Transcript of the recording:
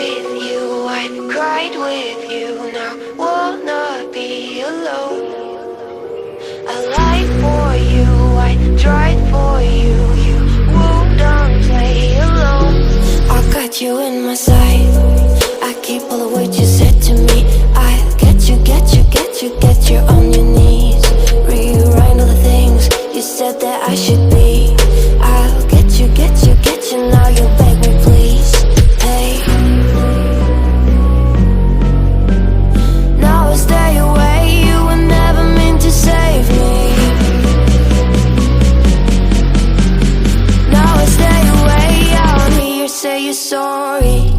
with you, I cried with you. Now wanna be alone. I lied for you, I tried for you. You wouldn't play alone. I got you in my sight. I keep all the words you said to me. I get you, get you, get you, get you on your knees. Rewrite all the things you said that I should be. I'll get you, get you, get you. Now you beg me please. Hey, now I stay away. You were never meant to save me. Now I stay away. I wanna hear you say you're sorry.